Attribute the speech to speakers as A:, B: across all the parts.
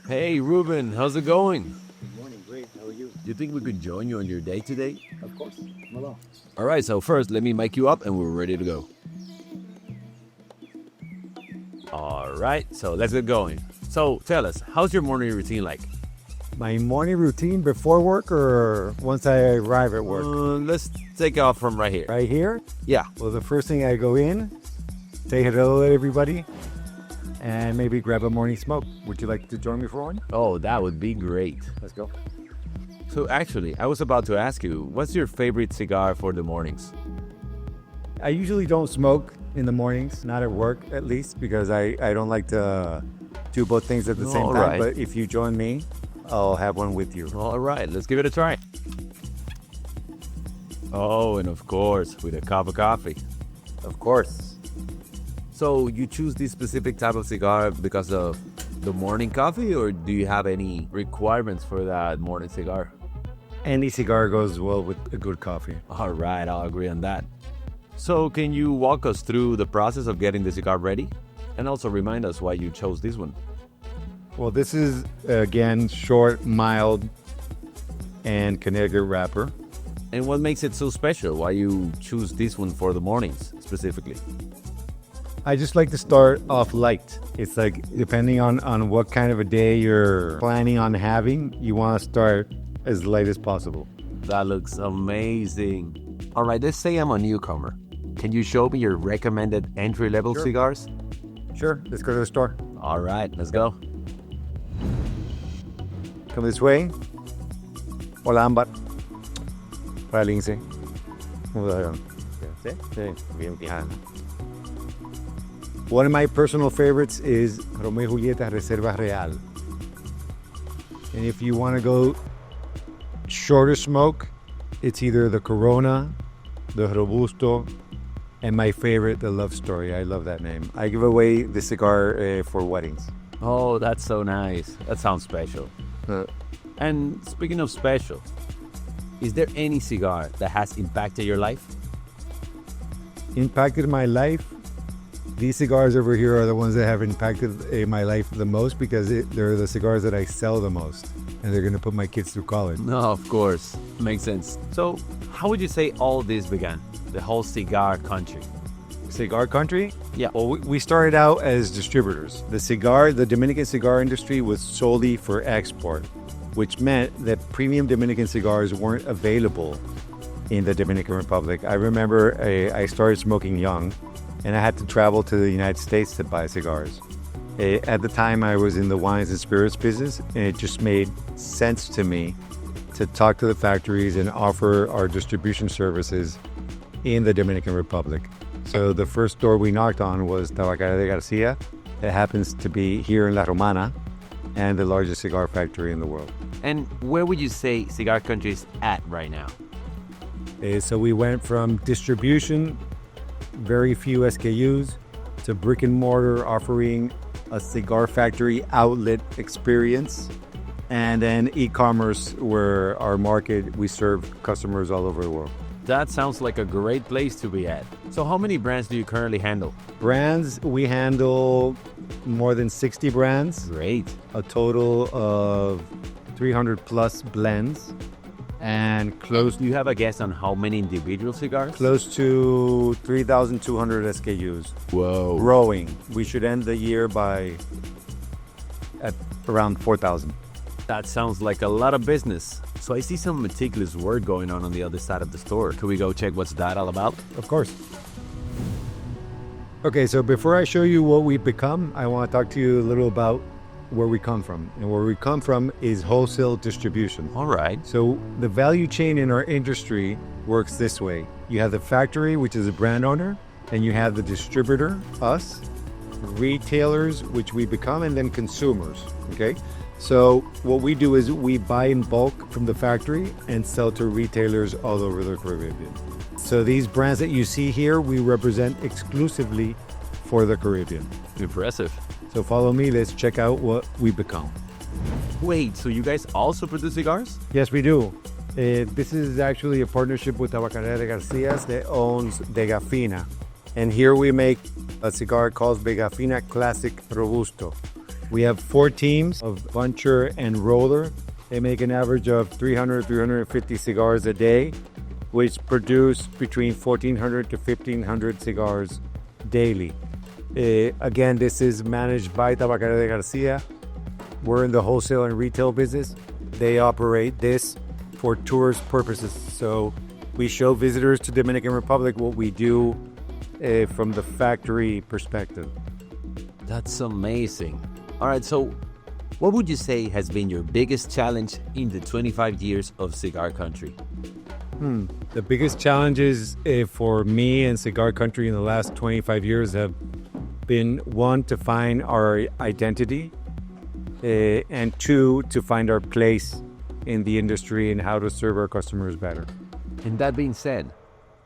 A: Hey, Ruben, how's it going?
B: Good morning, great. How are you?
A: Do you think we could join you on your day today?
B: Of course. Hello.
A: All right, so first, let me mic you up and we're ready to go. All right, so let's get going. So tell us, how's your morning routine like?
B: My morning routine before work or once I arrive at work?
A: Let's take off from right here.
B: Right here?
A: Yeah.
B: Well, the first thing I go in, say hello to everybody, and maybe grab a morning smoke. Would you like to join me for one?
A: Oh, that would be great.
B: Let's go.
A: So actually, I was about to ask you, what's your favorite cigar for the mornings?
B: I usually don't smoke in the mornings, not at work at least, because I don't like to do both things at the same time.
A: Alright.
B: But if you join me, I'll have one with you.
A: All right, let's give it a try. Oh, and of course, with a cup of coffee.
B: Of course.
A: So you choose this specific type of cigar because of the morning coffee, or do you have any requirements for that morning cigar?
B: Any cigar goes well with a good coffee.
A: All right, I'll agree on that. So can you walk us through the process of getting the cigar ready? And also remind us why you chose this one.
B: Well, this is, again, short, mild, and Connecticut wrapper.
A: And what makes it so special? Why you choose this one for the mornings specifically?
B: I just like to start off light. It's like, depending on what kind of a day you're planning on having, you want to start as light as possible.
A: That looks amazing. All right, let's say I'm a newcomer. Can you show me your recommended entry-level
B: Sure.
A: cigars?
B: Sure, let's go to the store.
A: All right, let's go.
B: Come this way. Hola, Ámbar. Hola, Lince. One of my personal favorites is Romeo y Julieta Reserva Real. And if you want to go shorter smoke, it's either the Corona, the Robusto, and my favorite, the Love Story. I love that name. I give away the cigar for weddings.
A: Oh, that's so nice. That sounds special. And speaking of special, is there any cigar that has impacted your life?
B: Impacted my life? These cigars over here are the ones that have impacted my life the most because they're the cigars that I sell the most. And they're going to put my kids through college.
A: No, of course. Makes sense. So, how would you say all this began? The whole cigar country?
B: Cigar Country?
A: Yeah.
B: Well, we started out as distributors. The Dominican cigar industry was solely for export, which meant that premium Dominican cigars weren't available in the Dominican Republic. I remember I started smoking young, and I had to travel to the United States to buy cigars. At the time, I was in the wines and spirits business, and it just made sense to me to talk to the factories and offer our distribution services in the Dominican Republic. So the first store we knocked on was Tabacalera de Garcia. It happens to be here in La Romana and the largest cigar factory in the world.
A: And where would you say Cigar Country is at right now?
B: So we went from distribution, very few SKUs, to brick and mortar offering a cigar factory outlet experience, and then e-commerce where our market, we serve customers all over the world.
A: That sounds like a great place to be at. So how many brands do you currently handle?
B: Brands, we handle more than 60 brands,
A: Great.
B: a total of 300 plus blends, and close
A: Do you have a guess on how many individual cigars?
B: to 3,200 SKUs.
A: Whoa.
B: Growing. We should end the year at around 4,000.
A: That sounds like a lot of business. So I see some meticulous work going on the other side of the store. Could we go check what's that all about?
B: Of course. Okay, so before I show you what we've become, I want to talk to you a little about where we come from. And where we come from is wholesale distribution.
A: All right.
B: So the value chain in our industry works this way. You have the factory, which is a brand owner, and you have the distributor, us, retailers, which we become, and then consumers, okay? So what we do is we buy in bulk from the factory and sell to retailers all over the Caribbean. So these brands that you see here, we represent exclusively for the Caribbean.
A: Impressive.
B: So follow me, let's check out what we become.
A: Wait, so you guys also produce cigars?
B: Yes, we do. This is actually a partnership with Tabacalera de Garcias that owns Vegafina. And here we make a cigar called Vegafina Classic Robusto. We have 4 teams of buncher and roller. They make an average of 300, 350 cigars a day, which produce between 1,400 to 1,500 cigars daily. Again, this is managed by Tabacalera de Garcia. We're in the wholesale and retail business. They operate this for tourist purposes. So we show visitors to Dominican Republic what we do from the factory perspective.
A: That's amazing. All right, so what would you say has been your biggest challenge in the 25 years of Cigar Country?
B: The biggest challenges for me and Cigar Country in the last 25 years have been, 1, to find our identity, and 2, to find our place in the industry and how to serve our customers better.
A: And that being said,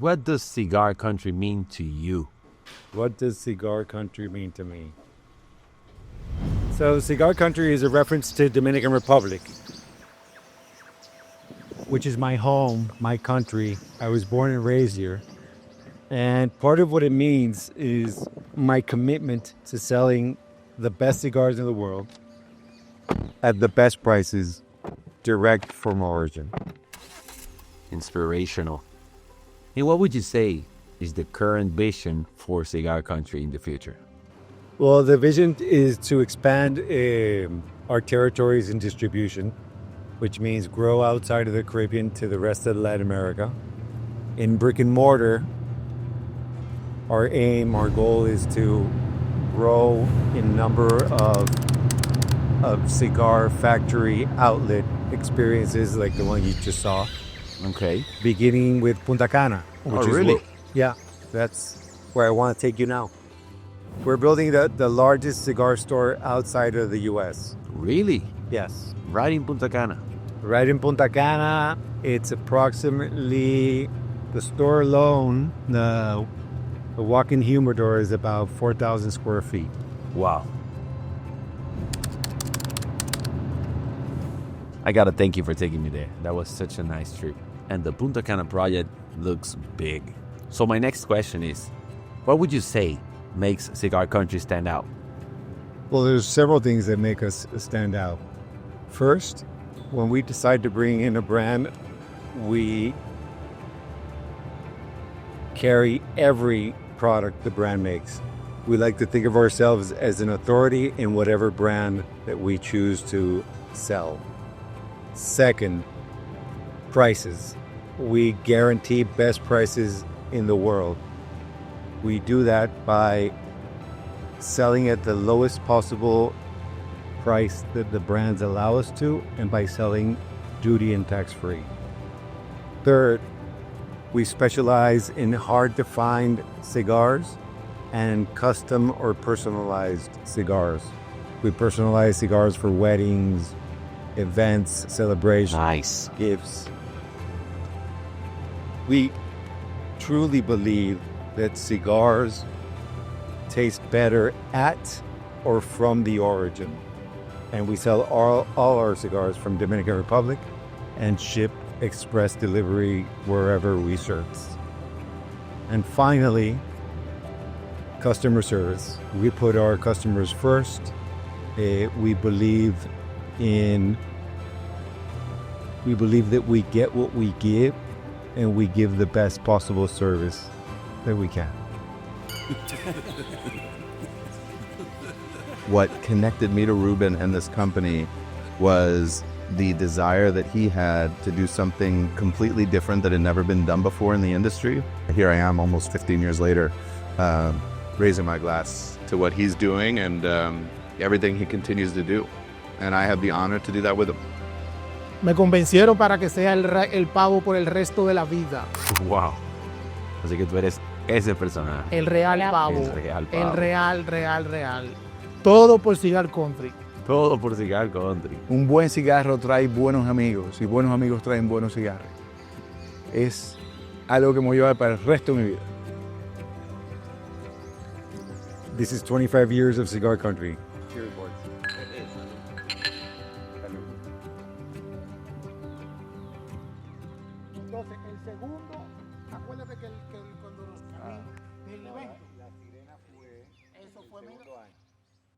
A: what does Cigar Country mean to you?
B: What does Cigar Country mean to me? So Cigar Country is a reference to Dominican Republic, which is my home, my country. I was born and raised here. And part of what it means is my commitment to selling the best cigars in the world at the best prices, direct from origin.
A: Inspirational. And what would you say is the current vision for Cigar Country in the future?
B: Well, the vision is to expand our territories and distribution, which means grow outside of the Caribbean to the rest of Latin America. In brick and mortar, our aim, our goal is to grow in number of cigar factory outlet experiences like the one you just saw.
A: Okay.
B: Beginning with Punta Cana.
A: Oh, really?
B: Yeah, that's where I want to take you now. We're building the largest cigar store outside of the U.S.
A: Really?
B: Yes.
A: Right in Punta Cana?
B: Right in Punta Cana. It's approximately, the store alone, the walk-in humidor is about 4,000 square feet.
A: Wow. I gotta thank you for taking me there. That was such a nice trip. And the Punta Cana project looks big. So my next question is, what would you say makes Cigar Country stand out?
B: Well, there's several things that make us stand out. First, when we decide to bring in a brand, we carry every product the brand makes. We like to think of ourselves as an authority in whatever brand that we choose to sell. Second, prices. We guarantee best prices in the world. We do that by selling at the lowest possible price that the brands allow us to, and by selling duty and tax-free. Third, we specialize in hard-to-find cigars and custom or personalized cigars. We personalize cigars for weddings, events, celebrations,
A: Nice.
B: gifts. We truly believe that cigars taste better at or from the origin. And we sell all our cigars from Dominican Republic and ship express delivery wherever we service. And finally, customer service. We put our customers first. We believe that we get what we give, and we give the best possible service that we can.
C: What connected me to Ruben and this company was the desire that he had to do something completely different that had never been done before in the industry. Here I am almost 15 years later, raising my glass to what he's doing and everything he continues to do. And I have the honor to do that with him.
D: Me convencieron para que sea el pavo por el resto de la vida.
A: Wow. Así que tú eres ese personaje.
D: El real pavo.
A: El real pavo.
D: El real. Todo por Cigar Country.
A: Todo por Cigar Country.
E: Un buen cigarro trae buenos amigos y buenos amigos traen buenos cigarros. Es algo que me voy a llevar para el resto de mi vida.
B: This is 25 years of Cigar Country.